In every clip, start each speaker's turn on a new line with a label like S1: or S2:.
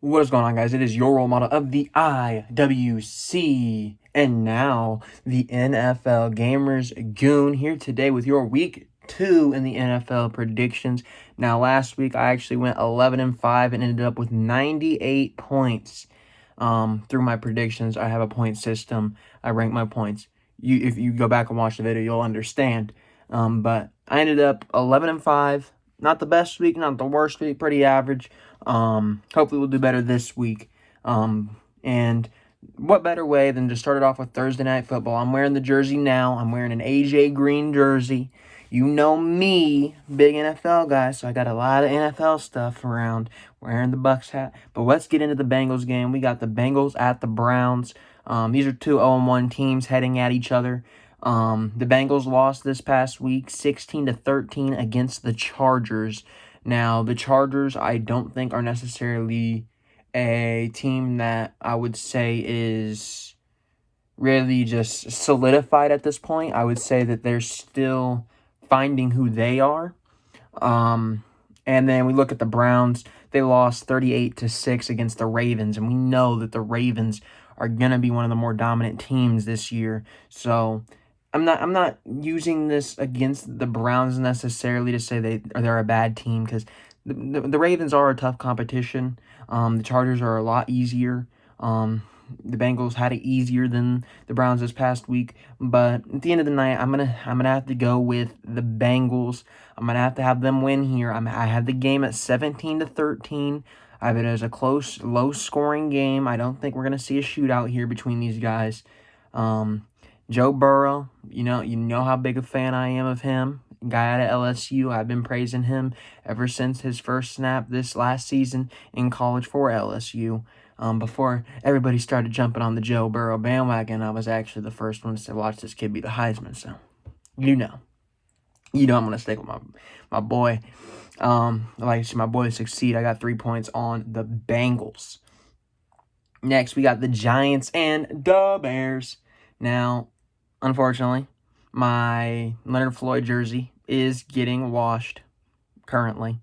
S1: What is going on, guys? It is your role model of the IWC, and now the NFL Gamers Goon here today with your week 2 in the NFL predictions. Now, last week I actually went 11-5 and ended up with 98 points. Through my predictions, I have a point system. I rank my points. If you go back and watch the video, you'll understand. But I ended up 11-5. Not the best week, not the worst week, pretty average. Hopefully we'll do better this week. And what better way than to start it off with Thursday Night Football? I'm wearing the jersey now. I'm wearing an AJ Green jersey. You know me, big NFL guy, so I got a lot of NFL stuff around, wearing the Bucs hat. But let's get into the Bengals game. We got the Bengals at the Browns. These are two 0-1 teams heading at each other. The Bengals lost this past week 16-13 against the Chargers. Now, the Chargers, I don't think are necessarily a team that I would say is really just solidified at this point. I would say that they're still finding who they are. And then we look at the Browns. They lost 38-6 against the Ravens, and we know that the Ravens are going to be one of the more dominant teams this year. So I'm not using this against the Browns necessarily to say they're a bad team, because the Ravens are a tough competition. The Chargers are a lot easier. The Bengals had it easier than the Browns this past week, but at the end of the night, I'm gonna have to go with the Bengals. I'm gonna have to have them win here. I have the game at 17-13. I have it as a close, low-scoring game. I don't think we're gonna see a shootout here between these guys. Joe Burrow, you know how big a fan I am of him. Guy out of LSU. I've been praising him ever since his first snap this last season in college for LSU. Before everybody started jumping on the Joe Burrow bandwagon, I was actually the first one to watch this kid be the Heisman. So, you know I'm gonna stick with my boy. I like to see my boy succeed. I got 3 points on the Bengals. Next, we got the Giants and the Bears. Now, unfortunately, my Leonard Floyd jersey is getting washed currently,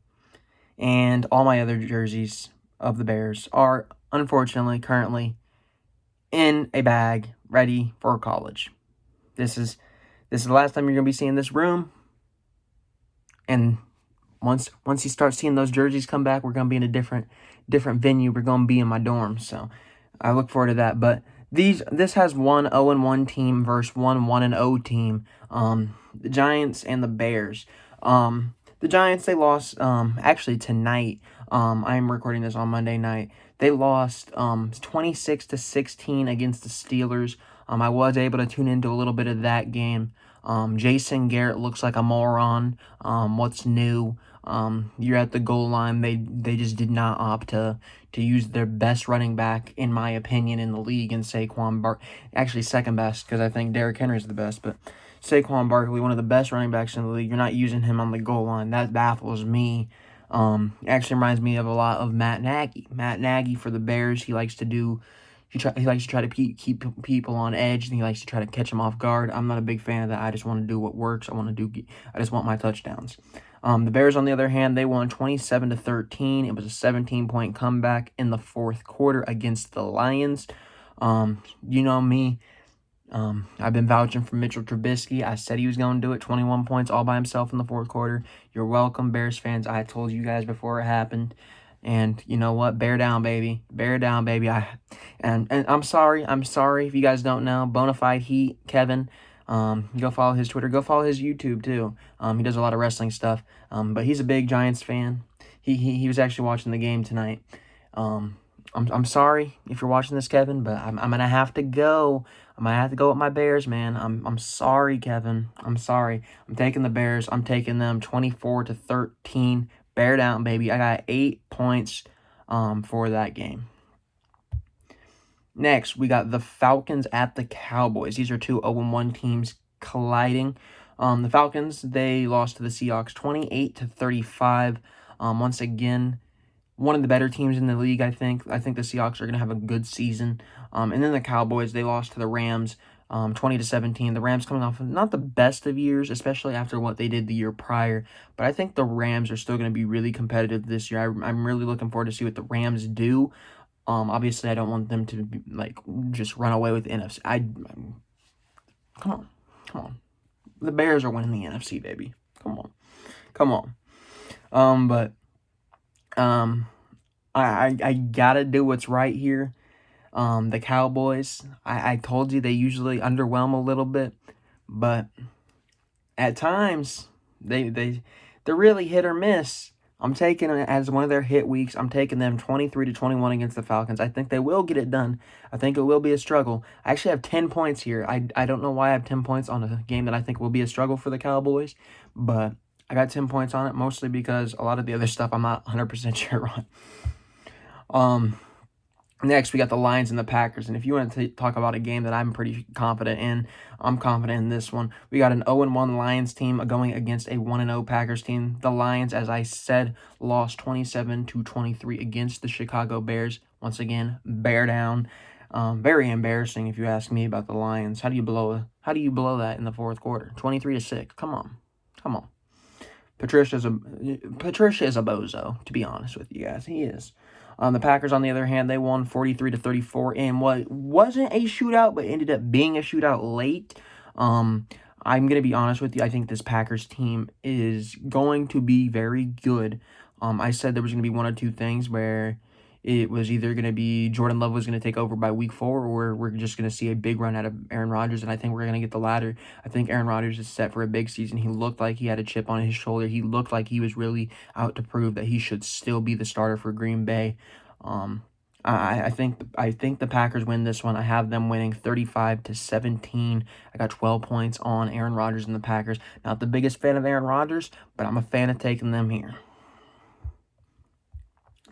S1: and all my other jerseys of the Bears are unfortunately currently in a bag ready for college. This is the last time you're going to be seeing this room, and once you start seeing those jerseys come back, we're going to be in a different venue. We're going to be in my dorm, so I look forward to that. But this has one 0-1 team versus one 1-0 team. The Giants and the Bears. The Giants, they lost actually tonight. I am recording this on Monday night. They lost 26-16 against the Steelers. I was able to tune into a little bit of that game. Jason Garrett looks like a moron. What's new? You're at the goal line. They just did not opt to use their best running back, in my opinion, in the league, and Saquon Barkley. Actually, second best, because I think Derrick Henry is the best, but Saquon Barkley, one of the best running backs in the league, you're not using him on the goal line. That baffles me. It actually reminds me of a lot of Matt Nagy. Matt Nagy for the Bears, he likes to try to keep people on edge, and he likes to try to catch them off guard. I'm not a big fan of that. I just want to do what works. I just want my touchdowns. The Bears, on the other hand, they won 27-13. It was a 17-point comeback in the fourth quarter against the Lions. You know me. I've been vouching for Mitchell Trubisky. I said he was going to do it. 21 points all by himself in the fourth quarter. You're welcome, Bears fans. I told you guys before it happened. And you know what? Bear down, baby. Bear down, baby. And I'm sorry. If you guys don't know, Bonafide Heat, Kevin. Go follow his Twitter. Go follow his YouTube too. He does a lot of wrestling stuff. But he's a big Giants fan. He was actually watching the game tonight. I'm sorry if you're watching this, Kevin, but I'm gonna have to go. I'm gonna have to go with my Bears, man. I'm sorry, Kevin. I'm sorry. I'm taking the Bears. I'm taking them 24-13. Bear down, baby. I got 8 points for that game. Next, we got the Falcons at the Cowboys. These are two 0-1 teams colliding. The Falcons, they lost to the Seahawks 28-35. Once again, one of the better teams in the league, I think. I think the Seahawks are going to have a good season. And then the Cowboys, they lost to the Rams 20-17. The Rams coming off of not the best of years, especially after what they did the year prior. But I think the Rams are still going to be really competitive this year. I'm really looking forward to see what the Rams do. Obviously, I don't want them to be, just run away with the NFC. Come on. The Bears are winning the NFC, baby. Come on. But I gotta do what's right here. The Cowboys, I told you they usually underwhelm a little bit, but at times they're really hit or miss. I'm taking it as one of their hit weeks. I'm taking them 23-21 against the Falcons. I think they will get it done. I think it will be a struggle. I actually have 10 points here. I don't know why I have 10 points on a game that I think will be a struggle for the Cowboys, but I got 10 points on it, mostly because a lot of the other stuff I'm not 100% sure on. Next, we got the Lions and the Packers. And if you want to talk about a game that I'm pretty confident in, I'm confident in this one. We got an 0-1 Lions team going against a 1-0 Packers team. The Lions, as I said, lost 27-23 against the Chicago Bears. Once again, bear down. Very embarrassing if you ask me about the Lions. How do you blow that in the fourth quarter? 23-6. Come on. Patricia is a bozo, to be honest with you guys. He is. The Packers, on the other hand, they won 43-34 in what wasn't a shootout, but ended up being a shootout late. I'm going to be honest with you. I think this Packers team is going to be very good. I said there was going to be one or two things where it was either going to be Jordan Love was going to take over by week 4, or we're just going to see a big run out of Aaron Rodgers, and I think we're going to get the latter. I think Aaron Rodgers is set for a big season. He looked like he had a chip on his shoulder. He looked like he was really out to prove that he should still be the starter for Green Bay. I think the Packers win this one. I have them winning 35-17. I got 12 points on Aaron Rodgers and the Packers. Not the biggest fan of Aaron Rodgers, but I'm a fan of taking them here.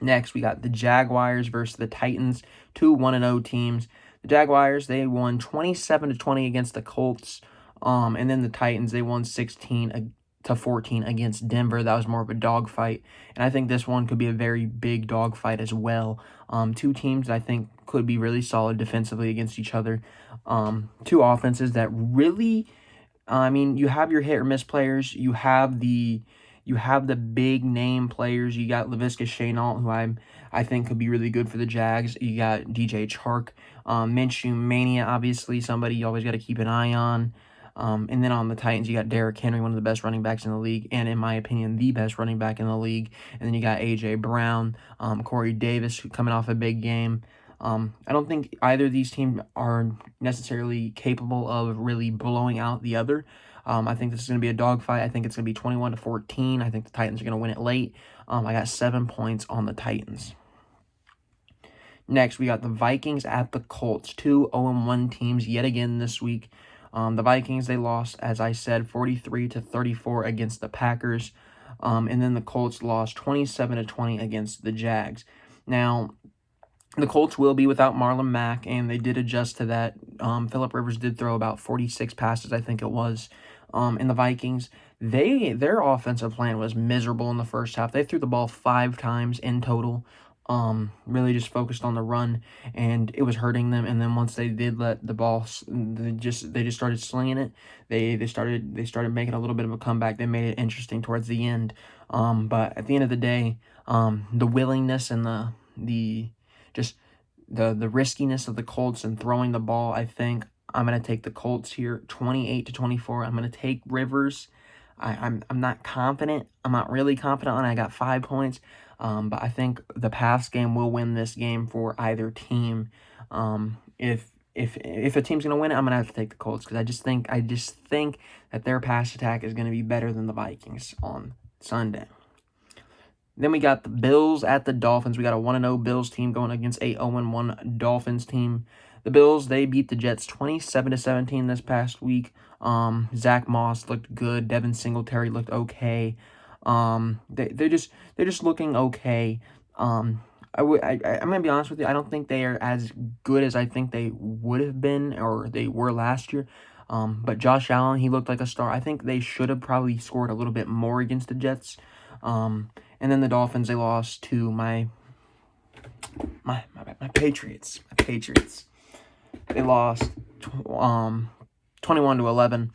S1: Next, we got the Jaguars versus the Titans, 2 1-0 teams. The Jaguars, they won 27-20 against the Colts. And then the Titans, they won 16-14 against Denver. That was more of a dogfight. And I think this one could be a very big dogfight as well. Two teams that I think could be really solid defensively against each other. Two offenses that really, you have your hit or miss players. You have the big name players. You got Laviska Shenault, who I think could be really good for the Jags. You got DJ Chark, Minshew Mania, obviously somebody you always got to keep an eye on. And then on the Titans, you got Derrick Henry, one of the best running backs in the league, and in my opinion, the best running back in the league. And then you got A.J. Brown, Corey Davis coming off a big game. I don't think either of these teams are necessarily capable of really blowing out the other. I think this is going to be a dogfight. I think it's going to be 21-14. I think the Titans are going to win it late. I got 7 points on the Titans. Next, we got the Vikings at the Colts, 2 0-1 teams yet again this week. The Vikings, they lost, as I said, 43-34 against the Packers. And then the Colts lost 27-20 against the Jags. Now, the Colts will be without Marlon Mack, and they did adjust to that. Phillip Rivers did throw about 46 passes, I think it was. In the Vikings, their offensive plan was miserable in the first half. They threw the ball 5 times in total. Really just focused on the run, and it was hurting them. And then once they did let the ball, they just started slinging it. They started making a little bit of a comeback. They made it interesting towards the end. But at the end of the day, the willingness and the riskiness of the Colts and throwing the ball, I think I'm going to take the Colts here, 28-24. I'm going to take Rivers. I'm not confident. I'm not really confident on it. I got 5 points. But I think the pass game will win this game for either team. If a team's going to win it, I'm going to have to take the Colts, because I just think that their pass attack is going to be better than the Vikings on Sunday. Then we got the Bills at the Dolphins. We got a 1-0 Bills team going against a 0-1 Dolphins team. The Bills, they beat the Jets 27-17 this past week. Zach Moss looked good. Devin Singletary looked okay. They're just looking okay. I'm gonna be honest with you. I don't think they are as good as I think they would have been, or they were last year. But Josh Allen, he looked like a star. I think they should have probably scored a little bit more against the Jets. And then the Dolphins, they lost to my Patriots. They lost 21-11.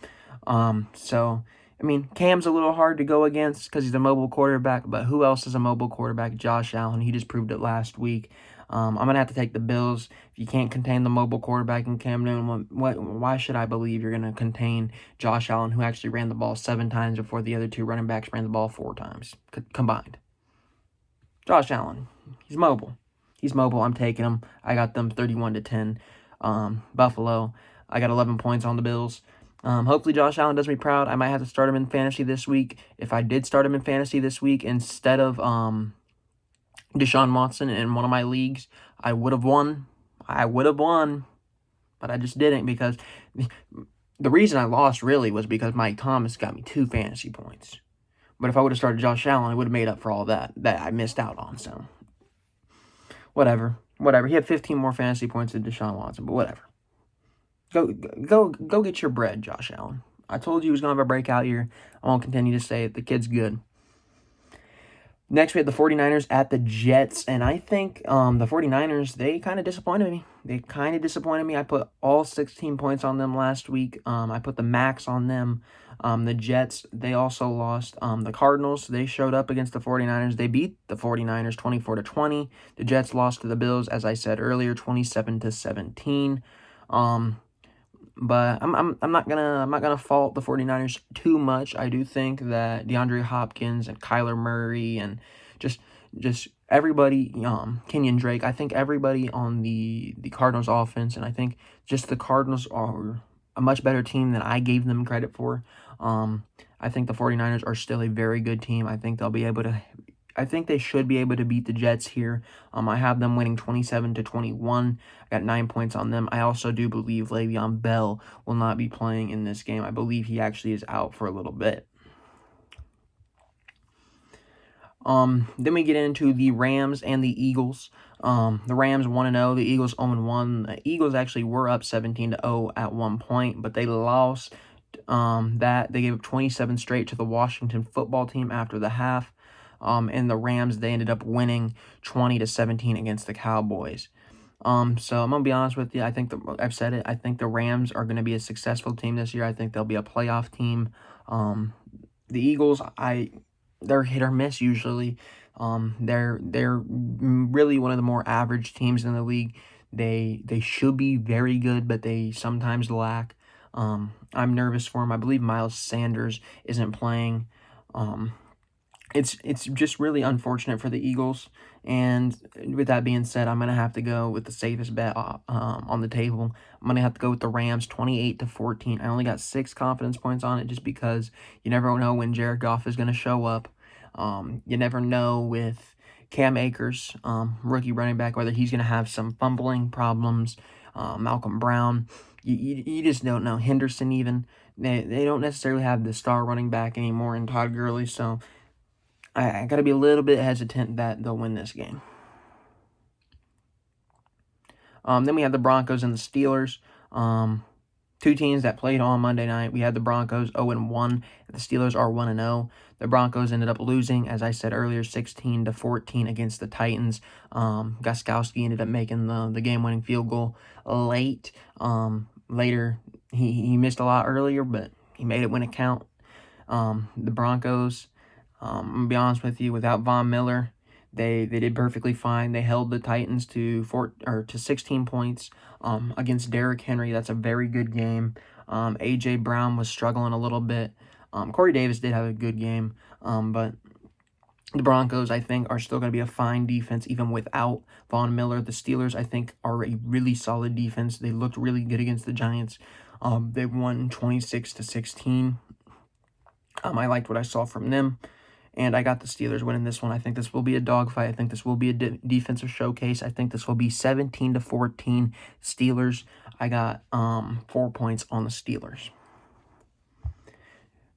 S1: So I mean, Cam's a little hard to go against because he's a mobile quarterback, but who else is a mobile quarterback? Josh Allen. He just proved it last week. I'm going to have to take the Bills. If you can't contain the mobile quarterback in Cam Newton, why should I believe you're going to contain Josh Allen, who actually ran the ball 7 times before the other 2 running backs ran the ball 4 times combined? Josh Allen, he's mobile. He's mobile. I'm taking him. I got them 31-10. Buffalo. I got 11 points on the Bills. Hopefully Josh Allen does me proud. I might have to start him in fantasy this week. If I did start him in fantasy this week instead of Deshaun Watson in one of my leagues, I would have won. But I just didn't because the reason I lost really was because Mike Thomas got me 2 fantasy points. But if I would have started Josh Allen, it would have made up for all that I missed out on. So, whatever. He had 15 more fantasy points than Deshaun Watson, but whatever. Go get your bread, Josh Allen. I told you he was going to have a breakout year. I won't continue to say it. The kid's good. Next, we had the 49ers at the Jets, and I think the 49ers, they kind of disappointed me. I put all 16 points on them last week. I put the max on them. The Jets, they also lost. The Cardinals, they showed up against the 49ers. They beat the 49ers 24-20. The Jets lost to the Bills, as I said earlier, 27-17. But I'm not gonna fault the 49ers too much. I do think that DeAndre Hopkins and Kyler Murray and just everybody, Kenyon Drake, I think everybody on the Cardinals offense, and I think just the Cardinals are a much better team than I gave them credit for. I think the 49ers are still a very good team. I think they should be able to beat the Jets here. I have them winning 27-21. I got 9 points on them. I also do believe Le'Veon Bell will not be playing in this game. I believe he actually is out for a little bit. Then we get into the Rams and the Eagles. The Rams 1-0, the Eagles 0-1. The Eagles actually were up 17-0 at one point, but they lost that. They gave up 27 straight to the Washington football team after the half. And the Rams, they ended up winning 20-17 against the Cowboys. So I'm going to be honest with you. I've said it. I think the Rams are going to be a successful team this year. I think they'll be a playoff team. The Eagles, they're hit or miss usually. They're really one of the more average teams in the league. They should be very good, but they sometimes lack. I'm nervous for them. I believe Miles Sanders isn't playing. It's just really unfortunate for the Eagles. And with that being said, I'm going to have to go with the safest bet on the table. I'm going to have to go with the Rams 28-14. I only got 6 confidence points on it just because you never know when Jared Goff is going to show up. You never know with Cam Akers, rookie running back, whether he's going to have some fumbling problems. Malcolm Brown, you just don't know. Henderson even. They don't necessarily have the star running back anymore in Todd Gurley, so I got to be a little bit hesitant that they'll win this game. Then we have the Broncos and the Steelers. 2 teams that played on Monday night. We had the Broncos 0-1. The Steelers are 1-0. The Broncos ended up losing, as I said earlier, 16-14 against the Titans. Gostkowski ended up making the game-winning field goal late. Later, he missed a lot earlier, but he made it when it count. The Broncos, I'm going to be honest with you, without Von Miller, they did perfectly fine. They held the Titans to 16 points against Derrick Henry. That's a very good game. A.J. Brown was struggling a little bit. Corey Davis did have a good game, but the Broncos, I think, are still going to be a fine defense even without Von Miller. The Steelers, I think, are a really solid defense. They looked really good against the Giants. They won 26-16. I liked what I saw from them, and I got the Steelers winning this one. I think this will be a dogfight. I think this will be a defensive showcase. I think this will be 17-14 Steelers. I got 4 points on the Steelers.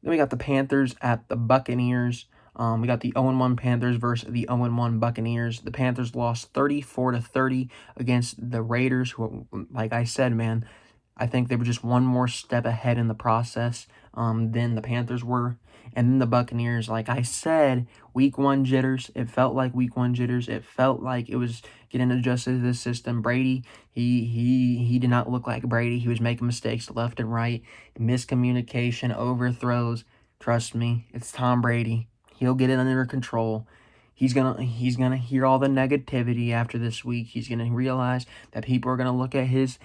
S1: Then we got the Panthers at the Buccaneers. We got the 0-1 Panthers versus the 0-1 Buccaneers. The Panthers lost 34-30 against the Raiders, who, like I said, man, I think they were just one more step ahead in the process than the Panthers were. And then the Buccaneers, like I said, week one jitters. It felt like week one jitters. It felt like it was getting adjusted to the system. Brady, he did not look like Brady. He was making mistakes left and right, miscommunication, overthrows. Trust me, it's Tom Brady. He'll get it under control. He's gonna hear all the negativity after this week. He's gonna realize that people are gonna look at his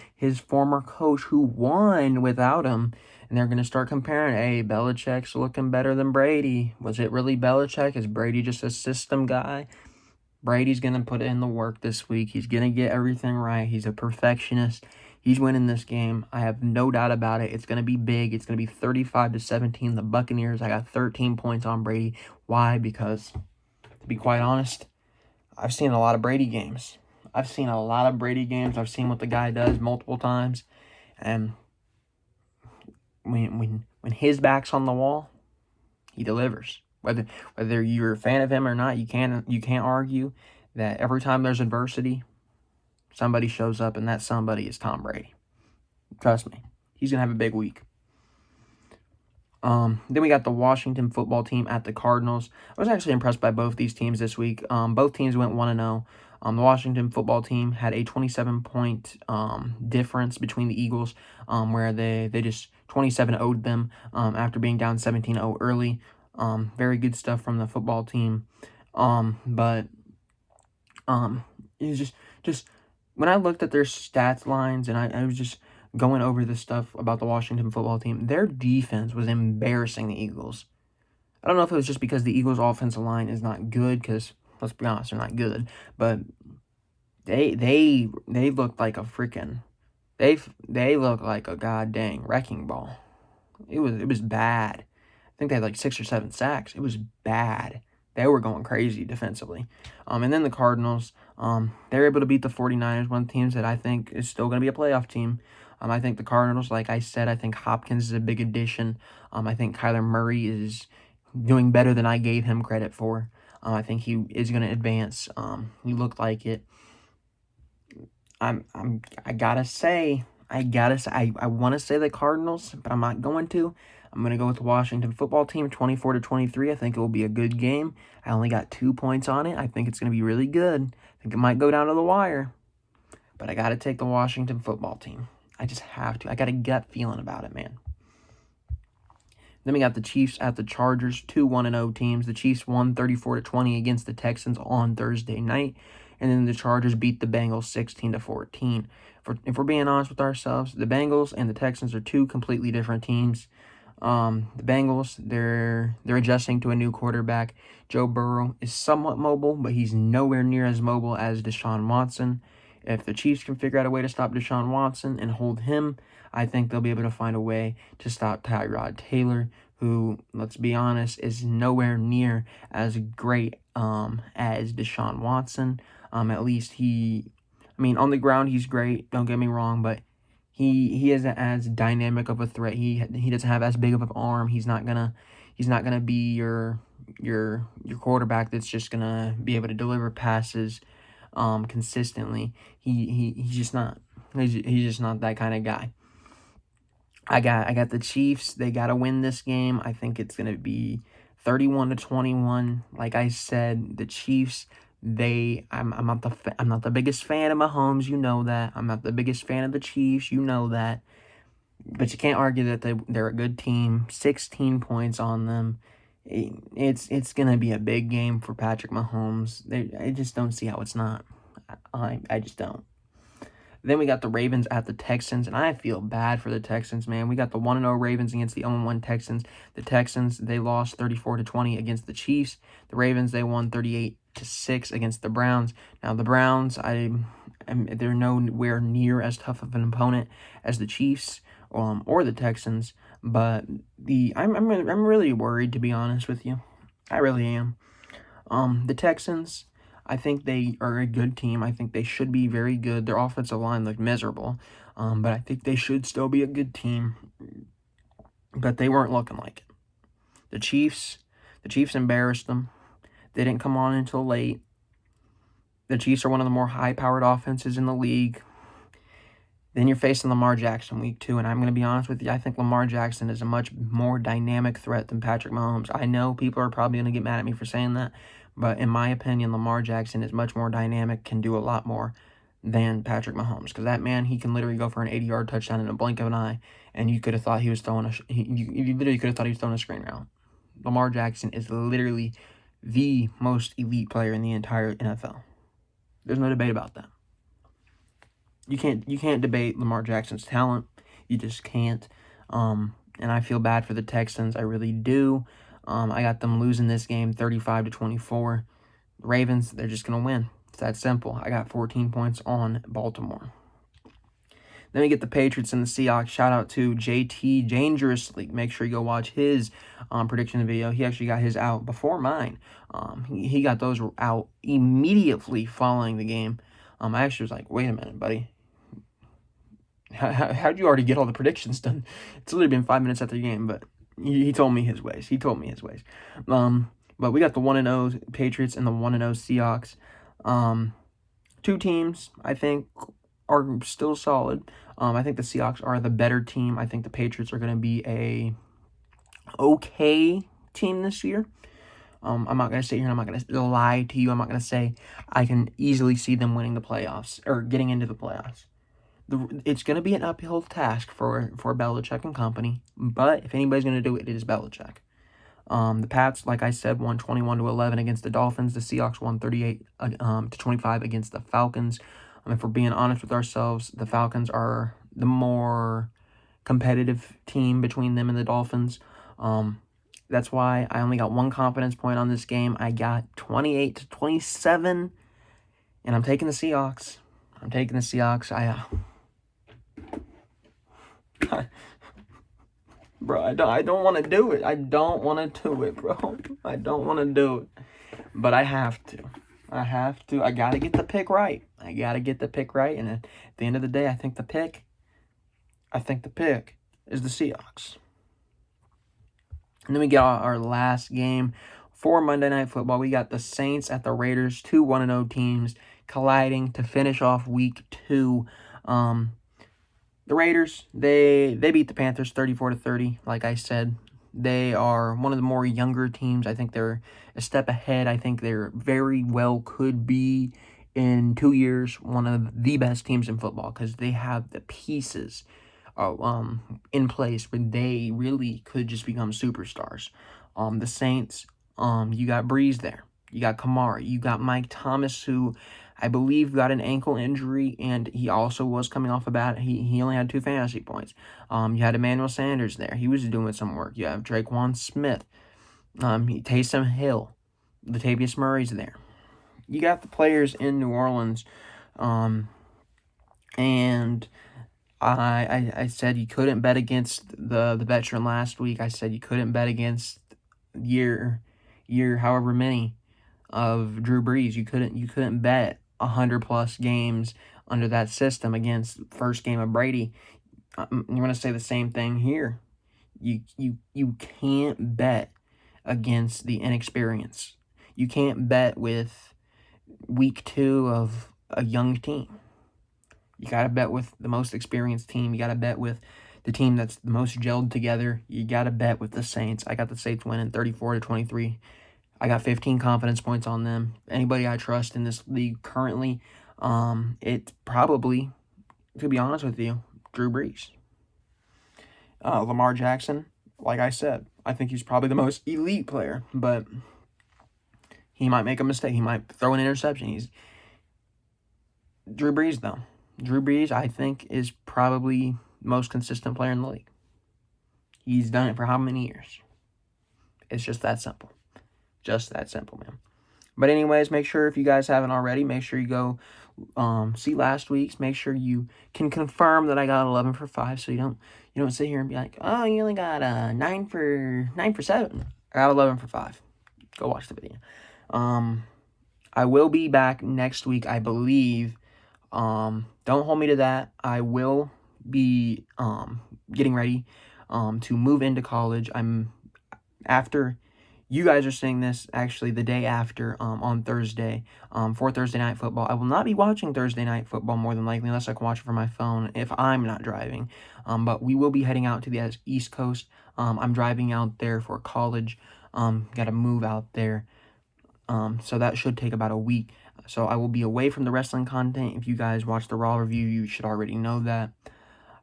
S1: former coach who won without him, and they're gonna start comparing. Hey, Belichick's looking better than Brady. Was it really Belichick? Is Brady just a system guy? Brady's gonna put in the work this week. He's gonna get everything right. He's a perfectionist. He's winning this game. I have no doubt about it. It's gonna be big. It's gonna be 35-17. The Buccaneers. I got 13 points on Brady. Why? Because, to be quite honest, I've seen a lot of Brady games. I've seen what the guy does multiple times. And when his back's on the wall, he delivers. Whether you're a fan of him or not, you can't argue that every time there's adversity, somebody shows up, and that somebody is Tom Brady. Trust me. He's going to have a big week. Then we got the Washington football team at the Cardinals. I was actually impressed by both these teams this week. Both teams went 1-0. The Washington football team had a 27-point difference between the Eagles, where they just 27-0'd them after being down 17-0 early. Very good stuff from the football team. But it was just when I looked at their stats lines, and I was just going over the stuff about the Washington football team, their defense was embarrassing the Eagles. I don't know if it was just because the Eagles' offensive line is not good, because let's be honest, they're not good, but they looked like a freaking they looked like a goddamn wrecking ball. It was bad. I think they had like 6 or 7 sacks. It was bad. They were going crazy defensively. And then the Cardinals, they're able to beat the 49ers, one of the teams that I think is still going to be a playoff team. I think the Cardinals, like I said, I think Hopkins is a big addition. I think Kyler Murray is doing better than I gave him credit for. I think he is going to advance. He looked like it. I want to say the Cardinals, but I'm not going to. I'm going to go with the Washington football team, 24-23. I think it will be a good game. I only got 2 points on it. I think it's going to be really good. I think it might go down to the wire. But I got to take the Washington football team. I just have to. I got a gut feeling about it, man. Then we got the Chiefs at the Chargers, 2 1-0 teams. The Chiefs won 34-20 against the Texans on Thursday night. And then the Chargers beat the Bengals 16-14. If we're being honest with ourselves, the Bengals and the Texans are two completely different teams. The Bengals, they're adjusting to a new quarterback. Joe Burrow is somewhat mobile, but he's nowhere near as mobile as Deshaun Watson. If the Chiefs can figure out a way to stop Deshaun Watson and hold him, I think they'll be able to find a way to stop Tyrod Taylor, who, let's be honest, is nowhere near as great as Deshaun Watson. At least on the ground he's great, don't get me wrong, but he isn't as dynamic of a threat. He doesn't have as big of an arm. He's not gonna be your quarterback that's just gonna be able to deliver passes consistently. He's just not. He's just not that kind of guy. I got the Chiefs. They gotta win this game. I think it's gonna be 31-21. Like I said, the Chiefs. I'm not the biggest fan of Mahomes. You know that. I'm not the biggest fan of the Chiefs. You know that. But you can't argue that they're a good team. 16 points on them. It's gonna be a big game for Patrick Mahomes. I just don't see how it's not. I just don't. Then we got the Ravens at the Texans, and I feel bad for the Texans, man. We got the 1-0 Ravens against the 0-1 Texans. The Texans, they lost 34-20 against the Chiefs. The Ravens, they won 38-6 against the Browns. Now, the Browns, they're nowhere near as tough of an opponent as the Chiefs or the Texans, but I'm really worried, to be honest with you. I really am. The Texans, I think they are a good team. I think they should be very good. Their offensive line looked miserable, but I think they should still be a good team. But they weren't looking like it. The Chiefs embarrassed them. They didn't come on until late. The Chiefs are one of the more high-powered offenses in the league. Then you're facing Lamar Jackson week 2, and I'm going to be honest with you, I think Lamar Jackson is a much more dynamic threat than Patrick Mahomes. I know people are probably going to get mad at me for saying that, but in my opinion, Lamar Jackson is much more dynamic, can do a lot more than Patrick Mahomes, because that man, he can literally go for an 80-yard touchdown in a blink of an eye, and you could have thought he was throwing you literally could have thought he was throwing a screen route. Lamar Jackson is literally the most elite player in the entire NFL. There's no debate about that. You can't debate Lamar Jackson's talent. You just can't. And I feel bad for the Texans. I really do. I got them losing this game 35-24. The Ravens, they're just going to win. It's that simple. I got 14 points on Baltimore. Then we get the Patriots and the Seahawks. Shout out to JT Dangerously. Make sure you go watch his prediction video. He actually got his out before mine. He got those out immediately following the game. I actually was like, wait a minute, buddy. How'd you already get all the predictions done? It's literally been 5 minutes after the game, but he told me his ways. But we got the 1-0 Patriots and the 1-0 Seahawks. Two teams, I think, are still solid. I think the Seahawks are the better team. I think the Patriots are going to be a okay team this year. I'm not going to sit here and I'm not going to lie to you. I'm not going to say I can easily see them winning the playoffs or getting into the playoffs. It's going to be an uphill task for Belichick and company, but if anybody's going to do it, it is Belichick. The Pats, like I said, won 21-11 against the Dolphins. The Seahawks won 38-25 against the Falcons. If we're being honest with ourselves, the Falcons are the more competitive team between them and the Dolphins. That's why I only got one confidence point on this game. I got 28-27, and I'm taking the Seahawks. Bro, I don't want to do it. I don't want to do it, bro. I don't want to do it. But I have to. I got to get the pick right. And at the end of the day, I think the pick is the Seahawks. And then we got our last game for Monday Night Football. We got the Saints at the Raiders, two 1-0 teams colliding to finish off week 2. The Raiders, they beat the Panthers 34-30. Like I said, they are one of the more younger teams. I think they're a step ahead. I think they're very well could be in 2 years one of the best teams in football because they have the pieces in place where they really could just become superstars. The Saints, you got Breeze there. You got Kamara. You got Mike Thomas, who I believe got an ankle injury, and he also was coming off a bad. He only had 2 fantasy points. You had Emmanuel Sanders there. He was doing some work. You have Traquan Smith. Taysom Hill. Latavius Murray's there. You got the players in New Orleans, and I said you couldn't bet against the veteran last week. I said you couldn't bet against year however many of Drew Brees. You couldn't bet 100+ games under that system against first game of Brady. I'm going to say the same thing here. You can't bet against the inexperience. You can't bet with week 2 of a young team. You got to bet with the most experienced team. You got to bet with the team that's the most gelled together. You got to bet with the Saints. I got the Saints winning 34-23. I got 15 confidence points on them. Anybody I trust in this league currently, it's probably, to be honest with you, Drew Brees. Lamar Jackson, like I said, I think he's probably the most elite player, but he might make a mistake. He might throw an interception. He's Drew Brees, though. Drew Brees, I think, is probably the most consistent player in the league. He's done it for how many years? It's just that simple. Just that simple, man. But anyways, make sure if you guys haven't already, make sure you go see last week's. Make sure you can confirm that I got 11 for 5, so you don't sit here and be like, oh, you only got 9 for 7. I got 11 for 5. Go watch the video. I will be back next week, I believe. Don't hold me to that. I will be getting ready to move into college. I'm after you guys are seeing this actually the day after, on Thursday, for Thursday Night Football. I will not be watching Thursday Night Football more than likely, unless I can watch it from my phone if I'm not driving. But we will be heading out to the East Coast. I'm driving out there for college. Got to move out there. So that should take about a week. So I will be away from the wrestling content. If you guys watch the Raw review, you should already know that.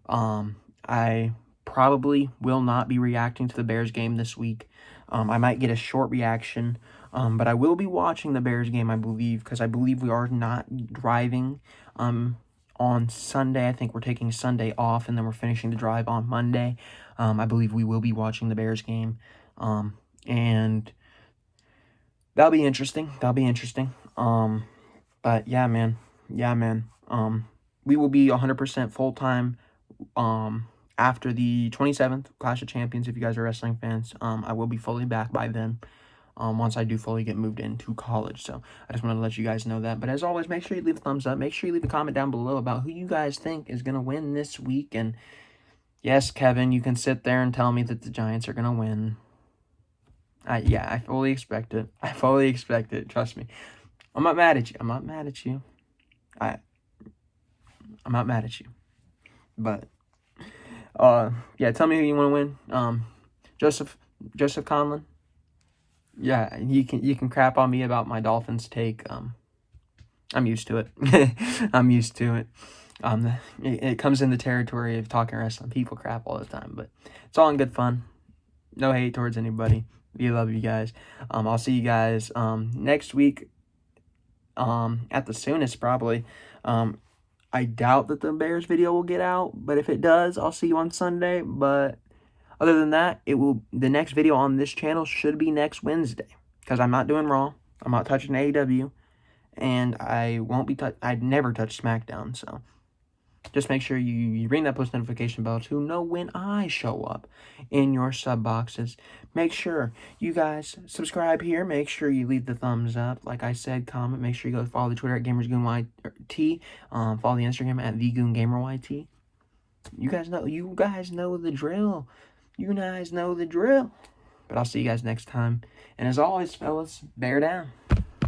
S1: I probably will not be reacting to the Bears game this week. I might get a short reaction, but I will be watching the Bears game, I believe, because I believe we are not driving on Sunday. I think we're taking Sunday off, and then we're finishing the drive on Monday. I believe we will be watching the Bears game, and that'll be interesting. But yeah, man. We will be 100% full-time after the 27th Clash of Champions. If you guys are wrestling fans, I will be fully back by then, once I do fully get moved into college. So I just wanted to let you guys know that. But as always, make sure you leave a thumbs up. Make sure you leave a comment down below about who you guys think is going to win this week. And yes, Kevin, you can sit there and tell me that the Giants are going to win. Yeah, I fully expect it. Trust me. I'm not mad at you. I'm not mad at you. But yeah, tell me who you want to win. Joseph Conlon. Yeah, you can crap on me about my Dolphins take. I'm used to it. It comes in the territory of talking wrestling. People crap all the time, but it's all in good fun. No hate towards anybody. We love you guys. I'll see you guys next week. At the soonest, probably. I doubt that the Bears video will get out, but if it does, I'll see you on Sunday. But other than that, the next video on this channel should be next Wednesday, because I'm not doing Raw. I'm not touching AEW, and I won't be I'd never touch SmackDown. So just make sure you ring that post notification bell to know when I show up in your sub boxes. Make sure you guys subscribe here. Make sure you leave the thumbs up. Like I said, comment. Make sure you go follow the Twitter at GamersGoonYT. Follow the Instagram at thegoongameryt. You guys know the drill. But I'll see you guys next time. And as always, fellas, bear down.